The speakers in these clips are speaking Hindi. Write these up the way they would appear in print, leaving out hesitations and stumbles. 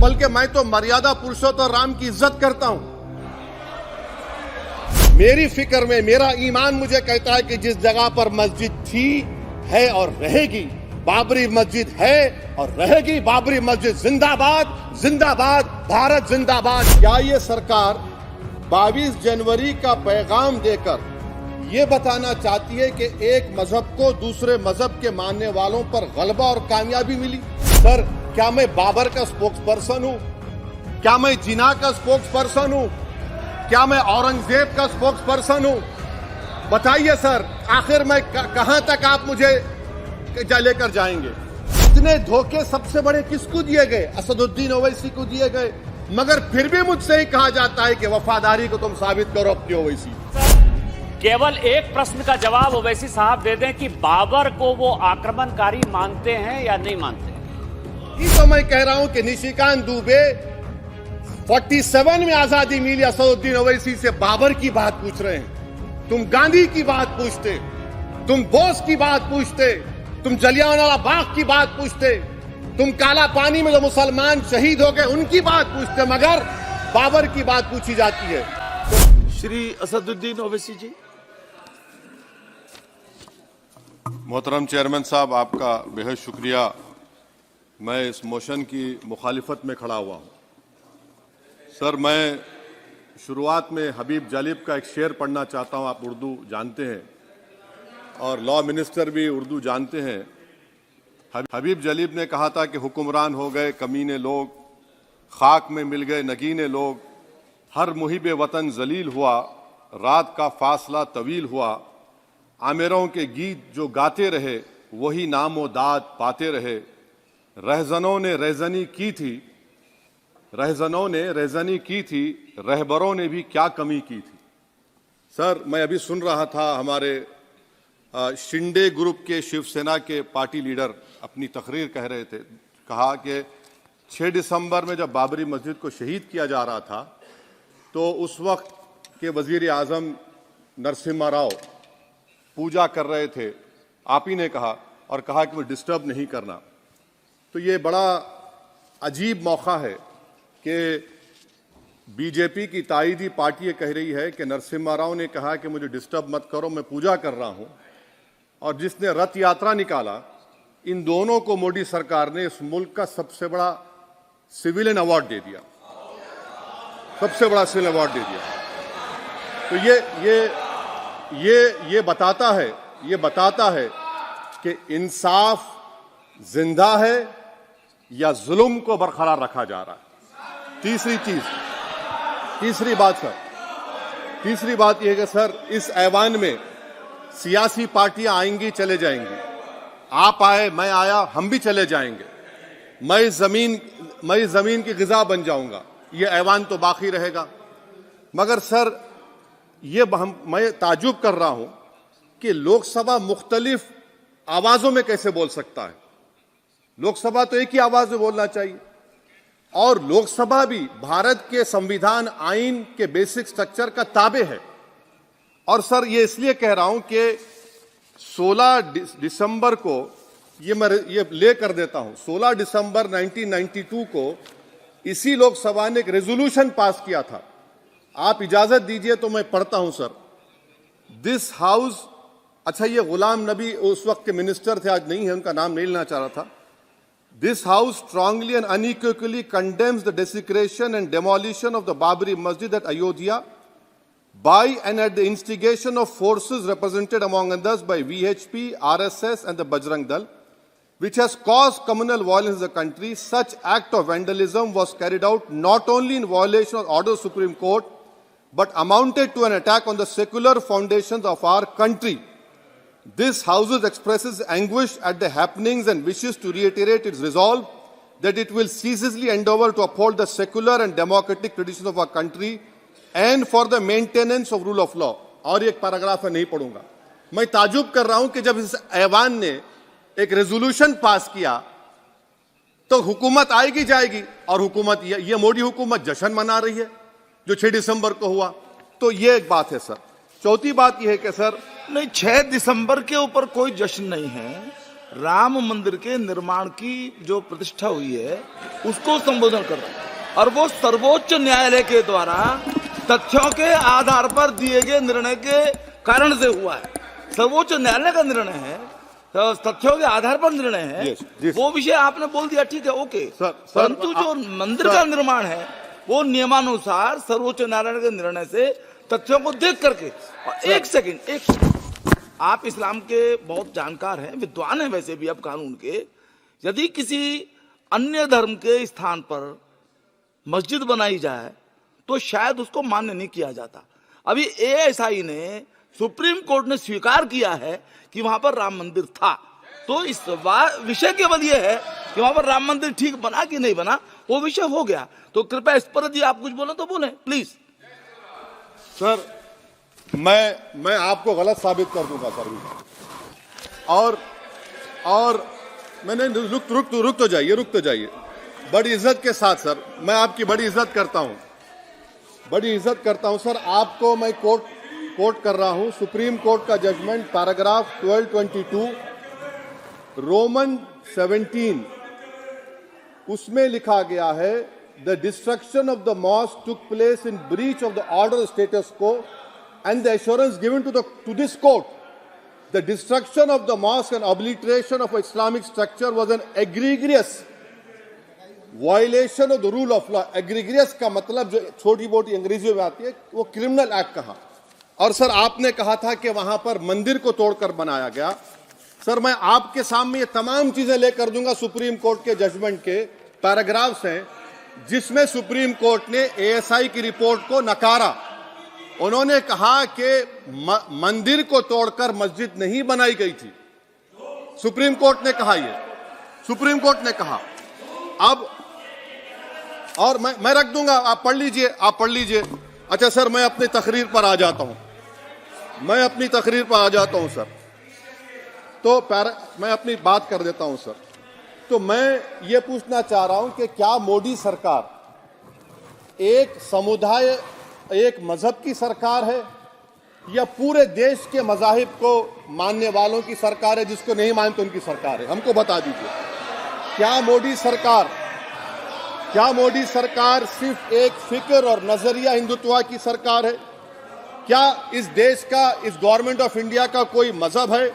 बल्कि मैं तो मर्यादा पुरुषोत्तम राम की इज्जत करता हूं। मेरी फिक्र में मेरा ईमान मुझे कहता है कि जिस जगह पर मस्जिद थी, है और रहेगी, बाबरी मस्जिद है और रहेगी। बाबरी मस्जिद जिंदाबाद, जिंदाबाद, भारत जिंदाबाद। क्या ये सरकार 22 जनवरी का पैगाम देकर ये बताना चाहती है कि एक मजहब को दूसरे मजहब के मानने वालों पर गलबा और कामयाबी मिली? सर, क्या मैं बाबर का स्पोक्स पर्सन हूं? क्या मैं जिना का स्पोक्स पर्सन हूं? क्या मैं औरंगजेब का स्पोक्स पर्सन हूं? बताइए सर, आखिर मैं कहां तक आप मुझे लेकर जाएंगे? इतने धोखे सबसे बड़े किसको दिए गए? असदुद्दीन ओवैसी को दिए गए, मगर फिर भी मुझसे ही कहा जाता है कि वफादारी को तुम साबित करो अपनी ओवैसी। केवल एक प्रश्न का जवाब ओवैसी साहब दे दें कि बाबर को वो आक्रमणकारी मानते हैं या नहीं मानते? तो मैं कह रहा हूं कि निशिकांत दुबे 47 में आजादी मिली, असदुद्दीन ओवैसी से बाबर की बात पूछ रहे हैं। तुम गांधी की बात पूछते, तुम बोस की बात पूछते, तुम जलियांवाला बाग की बात पूछते, तुम काला पानी में जो मुसलमान शहीद हो गए उनकी बात पूछते, मगर बाबर की बात पूछी जाती है। श्री असदुद्दीन ओवैसी जी। मोहतरम चेयरमैन साहब, आपका बेहद शुक्रिया। मैं इस मोशन की मुखालिफत में खड़ा हुआ हूं। सर, मैं शुरुआत में हबीब जालिब का एक शेर पढ़ना चाहता हूं। आप उर्दू जानते हैं और लॉ मिनिस्टर भी उर्दू जानते हैं। हबीब जालिब ने कहा था कि हुक्मरान हो गए कमीने लोग, खाक में मिल गए नगीने लोग, हर मुहिब वतन जलील हुआ, रात का फासला तवील हुआ, आमिरों के गीत जो गाते रहे वही नामो दाद पाते रहे, रहजनों ने रेजनी की थी, रहजनों ने रेजनी की थी, रहबरों ने भी क्या कमी की थी। सर, मैं अभी सुन रहा था हमारे शिंदे ग्रुप के शिवसेना के पार्टी लीडर अपनी तकरीर कह रहे थे। कहा कि 6 दिसंबर में जब बाबरी मस्जिद को शहीद किया जा रहा था तो उस वक्त के वजीर आजम नरसिम्हा राव पूजा कर रहे थे, आप ही ने कहा, और कहा कि वो डिस्टर्ब नहीं करना। तो ये बड़ा अजीब मौका है कि बीजेपी की ताईदी पार्टी ये कह रही है कि नरसिम्हा राव ने कहा कि मुझे डिस्टर्ब मत करो, मैं पूजा कर रहा हूं, और जिसने रथ यात्रा निकाला, इन दोनों को मोदी सरकार ने इस मुल्क का सबसे बड़ा सिविलियन अवार्ड दे दिया, सबसे बड़ा सिविलियन अवार्ड दे दिया। तो ये बताता है कि इंसाफ जिंदा है या जुल्म को बरकरार रखा जा रहा है। तीसरी बात यह है कि सर, इस ऐवान में सियासी पार्टियां आएंगी चले जाएंगी, आप आए मैं आया हम भी चले जाएंगे, मैं जमीन की गिजा बन जाऊंगा, ये ऐवान तो बाकी रहेगा। मगर सर, मैं ताजुब कर रहा हूं कि लोकसभा मुख्तलिफ आवाजों में कैसे बोल सकता है? लोकसभा तो एक ही आवाज में बोलना चाहिए, और लोकसभा भी भारत के संविधान आइन के बेसिक स्ट्रक्चर का ताबे है। और सर, ये इसलिए कह रहा हूं कि 16 दिसंबर को ये ले कर देता हूं, 16 दिसंबर 1992 को इसी लोकसभा ने एक रेजोल्यूशन पास किया था। आप इजाजत दीजिए तो मैं पढ़ता हूं सर। दिस हाउस, अच्छा, ये गुलाम नबी उस वक्त के मिनिस्टर थे, आज नहीं है, उनका नाम नहीं लेना चाह रहा था। This House strongly and unequivocally condemns the desecration and demolition of the Babri Masjid at Ayodhya by and at the instigation of forces represented among others by VHP, RSS and the Bajrang Dal, which has caused communal violence in the country. Such act of vandalism was carried out not only in violation of order of the Supreme Court, but amounted to an attack on the secular foundations of our country. This House expresses anguish at the happenings and wishes to reiterate its resolve that it will ceaselessly endeavor to uphold the secular and democratic traditions of our country and for the maintenance of rule of law. और एक पैराग्राफ है, नहीं पढ़ूंगा। मैं ताजुब कर रहा हूं कि जब इस ऐवान ने एक रेजोल्यूशन पास किया तो हुकूमत आएगी जाएगी, और हुकूमत ये मोदी हुकूमत जश्न मना रही है जो 6 दिसंबर को हुआ। तो ये एक बात है सर। चौथी बात यह है कि सर, नहीं, 6 दिसंबर के ऊपर कोई जश्न नहीं है। राम मंदिर के निर्माण की जो प्रतिष्ठा हुई है उसको संबोधन कर रहा है। और वो सर्वोच्च न्यायालय के द्वारा तथ्यों के आधार पर दिए गए निर्णय के कारण से हुआ है। सर्वोच्च न्यायालय का निर्णय है, तो तथ्यों के आधार पर निर्णय है। Yes, yes. वो विषय आपने बोल दिया, ठीक है, ओके। सर, परंतु जो मंदिर का निर्माण है वो नियमानुसार सर्वोच्च न्यायालय के निर्णय से तथ्यों को देख करके। और एक सेकंड, आप इस्लाम के बहुत जानकार हैं, विद्वान हैं वैसे भी, अब कानून के। यदि किसी अन्य धर्म के स्थान पर मस्जिद बनाई जाए तो शायद उसको मान्य नहीं किया जाता। अभी एएसआई ने, सुप्रीम कोर्ट ने स्वीकार किया है कि वहां पर राम मंदिर था। तो इस विषय केवल ये है कि वहां पर राम मंदिर ठीक बना कि नहीं बना, वो विषय हो गया। तो कृपया इस पर यदि आप कुछ बोले तो बोलें प्लीज। सर, मैं आपको गलत साबित कर दूंगा सर। और मैंने रुक तो जाइए। बड़ी इज्जत के साथ सर, मैं आपकी बड़ी इज्जत करता हूं सर। आपको मैं कोट कर रहा हूं सुप्रीम कोर्ट का जजमेंट, पैराग्राफ 1222 रोमन 17, उसमें लिखा गया है, the destruction of the mosque took place in breach of the order status को and the assurance given to this court, the destruction of the mosque and obliteration of Islamic structure was an egregious violation of the rule of law. Egregious का मतलब जो छोटी मोटी अंग्रेजी में आती है वो क्रिमिनल एक्ट कहा। और सर आपने कहा था कि वहां पर मंदिर को तोड़कर बनाया गया। सर मैं आपके सामने ये तमाम चीजें लेकर दूंगा, सुप्रीम कोर्ट के जजमेंट के पैराग्राफ्स हैं जिसमें सुप्रीम कोर्ट ने एएसआई की रिपोर्ट को नकारा। उन्होंने कहा कि मंदिर को तोड़कर मस्जिद नहीं बनाई गई थी। सुप्रीम कोर्ट ने कहा, सुप्रीम कोर्ट ने कहा। अब और मैं रख दूंगा, आप पढ़ लीजिए। अच्छा सर, मैं अपनी तकरीर पर आ जाता हूं सर। तो मैं अपनी बात कर देता हूं सर। तो मैं ये पूछना चाह रहा हूं कि क्या मोदी सरकार एक समुदाय, एक मजहब की सरकार है या पूरे देश के मजाहिब को मानने वालों की सरकार है? जिसको नहीं मानते उनकी सरकार है, हमको बता दीजिए। क्या मोदी सरकार सिर्फ एक फिक्र और नजरिया हिंदुत्व की सरकार है? क्या इस देश का, इस गवर्नमेंट ऑफ इंडिया का कोई मजहब है?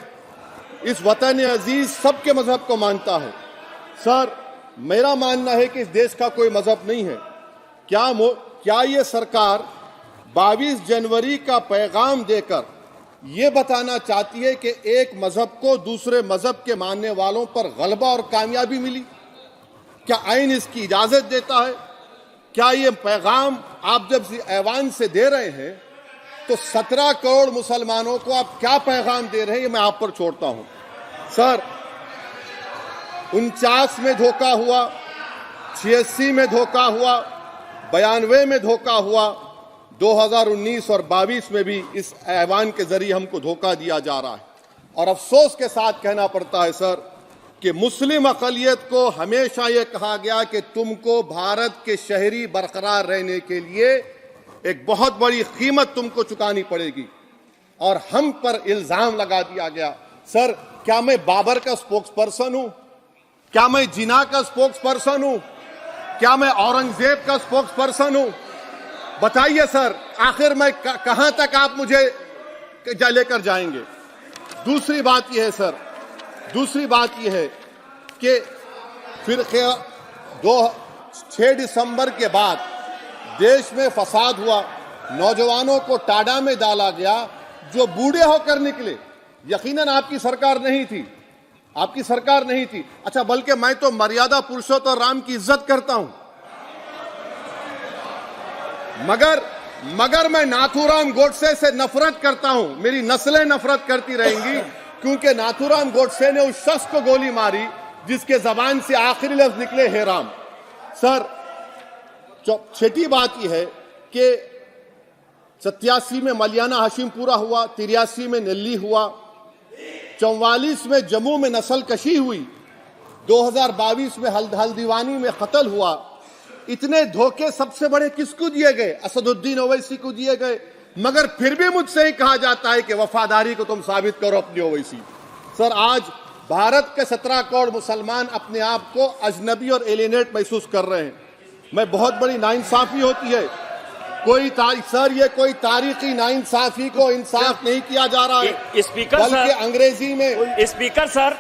इस वतन अजीज सबके मजहब को मानता है। सर मेरा मानना है कि इस देश का कोई मजहब नहीं है। क्या ये सरकार 22 जनवरी का पैगाम देकर यह बताना चाहती है कि एक मजहब को दूसरे मजहब के मानने वालों पर गलबा और कामयाबी मिली? क्या आईन इसकी इजाजत देता है? क्या ये पैगाम आप जब ऐवान से दे रहे हैं तो 17 करोड़ मुसलमानों को आप क्या पैगाम दे रहे हैं, ये मैं आप पर छोड़ता हूं। सर 49 में धोखा हुआ, 86 में धोखा हुआ, 92 में धोखा हुआ, 2019 और 22 में भी इस ऐवान के जरिए हमको धोखा दिया जा रहा है। और अफसोस के साथ कहना पड़ता है सर कि मुस्लिम अक़लियत को हमेशा यह कहा गया कि तुमको भारत के शहरी बरकरार रहने के लिए एक बहुत बड़ी कीमत तुमको चुकानी पड़ेगी, और हम पर इल्जाम लगा दिया गया। सर क्या मैं बाबर का स्पोक्स पर्सन हूं? क्या मैं जिना का स्पोक्स पर्सन हूं? क्या मैं औरंगजेब का स्पोक्स पर्सन हूं? बताइए सर, आखिर मैं कहां तक आप मुझे लेकर जाएंगे? दूसरी बात यह है सर, दूसरी बात यह है कि फिर 6 दिसंबर के बाद देश में फसाद हुआ, नौजवानों को टाडा में डाला गया जो बूढ़े होकर निकले। यकीनन आपकी सरकार नहीं थी, आपकी सरकार नहीं थी। अच्छा, बल्कि मैं तो मर्यादा पुरुषोत्तम राम की इज्जत करता हूं, मगर मैं नाथूराम गोडसे से नफरत करता हूं। मेरी नस्लें नफरत करती रहेंगी क्योंकि नाथूराम गोडसे ने उस शख्स को गोली मारी जिसके जबान से आखिरी लफ्ज निकले हे राम। सर छठी बात यह है कि 87 में मलियाना हाशिमपुरा हुआ, 83 में नेल्ली हुआ, 44 में जम्मू में नस्ल कशी हुई, 2022 में हल्दीवानी में कत्ल हुआ। इतने धोखे सबसे बड़े किसको दिए गए? असदुद्दीन ओवैसी को दिए गए। मगर फिर भी मुझसे ही कहा जाता है कि वफादारी को तुम साबित करो अपनी ओवैसी। सर आज भारत के 17 करोड़ मुसलमान अपने आप को अजनबी और एलिनेट महसूस कर रहे हैं। मैं बहुत बड़ी नाइंसाफी होती है। सर ये कोई तारीखी नाइंसाफी को इंसाफ नहीं किया जा रहा है। स्पीकर बल्कि सर, अंग्रेजी में स्पीकर सर,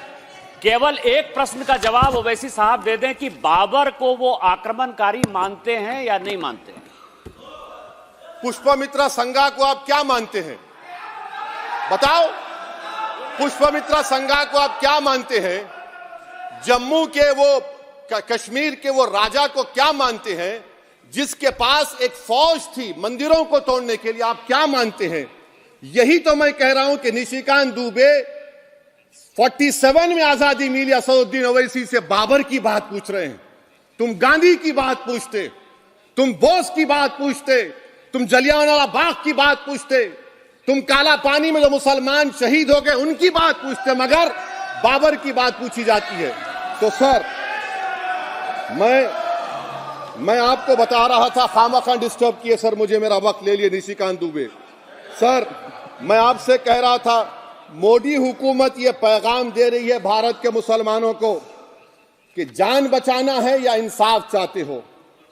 केवल एक प्रश्न का जवाब ओवैसी साहब दे दें कि बाबर को वो आक्रमणकारी मानते हैं या नहीं मानते हैं? पुष्पमित्रा संघा को आप क्या मानते हैं? बताओ, पुष्पमित्रा संघा को आप क्या मानते हैं? जम्मू के वो कश्मीर के वो राजा को क्या मानते हैं जिसके पास एक फौज थी मंदिरों को तोड़ने के लिए? आप क्या मानते हैं? यही तो मैं कह रहा हूं कि निशिकांत दुबे 47 में आजादी मिली असदुद्दीन ओवैसी से बाबर की बात पूछ रहे हैं। तुम गांधी की बात पूछते, तुम बोस की बात पूछते, तुम जलियांवाला बाग की बात पूछते, तुम काला पानी में जो मुसलमान शहीद हो गए उनकी बात पूछते, मगर बाबर की बात पूछी जाती है। तो सर मैं आपको बता रहा था, खामखा डिस्टर्ब किए सर, मुझे मेरा वक्त ले लिए निशिकांत दुबे। सर मैं आपसे कह रहा था, मोदी हुकूमत ये पैगाम दे रही है भारत के मुसलमानों को कि जान बचाना है या इंसाफ चाहते हो।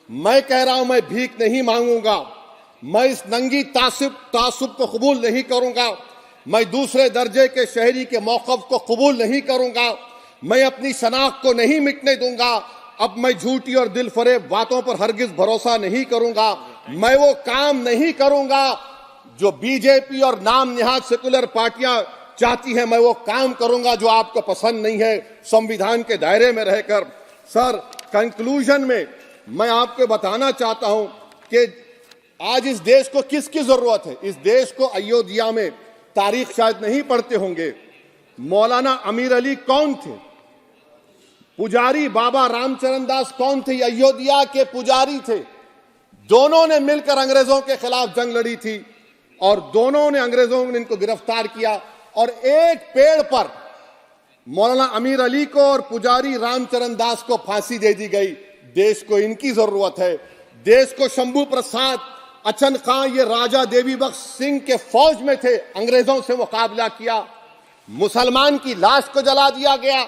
मैं कह रहा हूं, मैं भीख नहीं मांगूंगा, मैं इस नंगी तासुब को कबूल नहीं करूंगा, मैं दूसरे दर्जे के शहरी के मौक़िफ़ को कबूल नहीं करूंगा, मैं अपनी शनाख्त को नहीं मिटने दूंगा। अब मैं झूठी और दिल फरेब बातों पर हरगिज भरोसा नहीं करूंगा। मैं वो काम नहीं करूंगा जो बीजेपी और नाम निहाद सेकुलर पार्टियां चाहती हैं। मैं वो काम करूंगा जो आपको पसंद नहीं है, संविधान के दायरे में रहकर। सर कंक्लूजन में मैं आपको बताना चाहता हूं कि आज इस देश को किसकी जरूरत है? इस देश को अयोध्या में, तारीख शायद नहीं पढ़ते होंगे, मौलाना अमीर अली कौन थे? पुजारी बाबा रामचरण दास कौन थे? अयोध्या के पुजारी थे। दोनों ने मिलकर अंग्रेजों के खिलाफ जंग लड़ी थी और दोनों ने, अंग्रेजों ने इनको गिरफ्तार किया और एक पेड़ पर मौलाना अमीर अली को और पुजारी रामचरण दास को फांसी दे दी गई। देश को इनकी जरूरत है। देश को शंभू प्रसाद, अचन खां, ये राजा देवी बख्श सिंह के फौज में थे, अंग्रेजों से मुकाबला किया, मुसलमान की लाश को जला दिया गया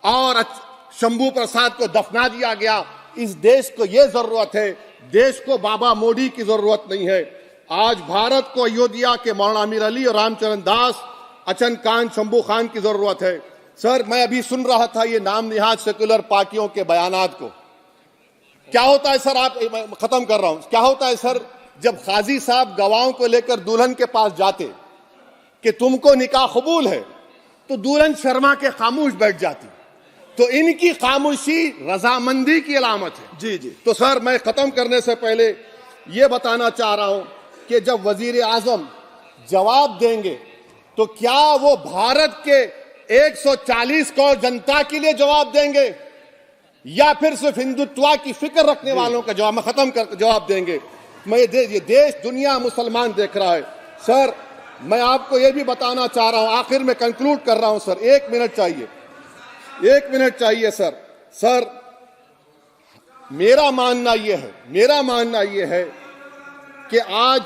और शंभू प्रसाद को दफना दिया गया। इस देश को यह जरूरत है, देश को बाबा मोदी की जरूरत नहीं है। आज भारत को अयोध्या के मौलाना अमीर अली और रामचरण दास, अचन खान, शंभू खान की जरूरत है। सर मैं अभी सुन रहा था ये नाम निहाद सेकुलर पार्टियों के बयानात को। क्या होता है सर, आप, खत्म कर रहा हूं, क्या होता है सर, जब काजी साहब गवाहों को लेकर दुल्हन के पास जाते कि तुमको निकाह कबूल है, तो दुल्हन शर्मा के खामोश बैठ जाती। तो इनकी खामोशी रजामंदी की अलामत है। जी जी। तो सर मैं खत्म करने से पहले यह बताना चाह रहा हूं कि जब वजीर आजम जवाब देंगे तो क्या वो भारत के 140 करोड़ जनता के लिए जवाब देंगे या फिर सिर्फ हिंदुत्व की फिक्र रखने वालों का जवाब, मैं खत्म कर जवाब देंगे? ये देश, दुनिया, मुसलमान देख रहा है। सर मैं आपको यह भी बताना चाह रहा हूं, आखिर में कंक्लूड कर रहा हूं सर, 1 मिनट चाहिए, 1 मिनट चाहिए सर। सर मेरा मानना यह है कि आज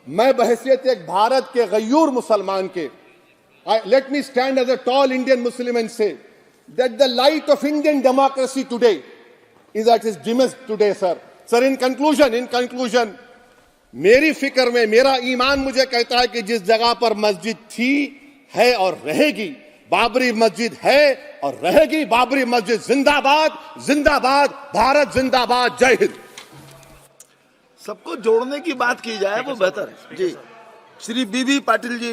मैं बहैसियत एक भारत के गयूर मुसलमान के, let me stand as a tall Indian Muslim and say that the light of Indian democracy today is at its dimmest today, sir. Sir, in conclusion, मेरी फिक्र में, मेरा ईमान मुझे कहता है कि जिस जगह पर मस्जिद थी, है और रहेगी, बाबरी मस्जिद है और रहेगी, बाबरी मस्जिद जिंदाबाद, जिंदाबाद, भारत जिंदाबाद, जय हिंद। सबको जोड़ने की बात की जाए वो बेहतर है। जी, श्री बीबी पाटिल जी।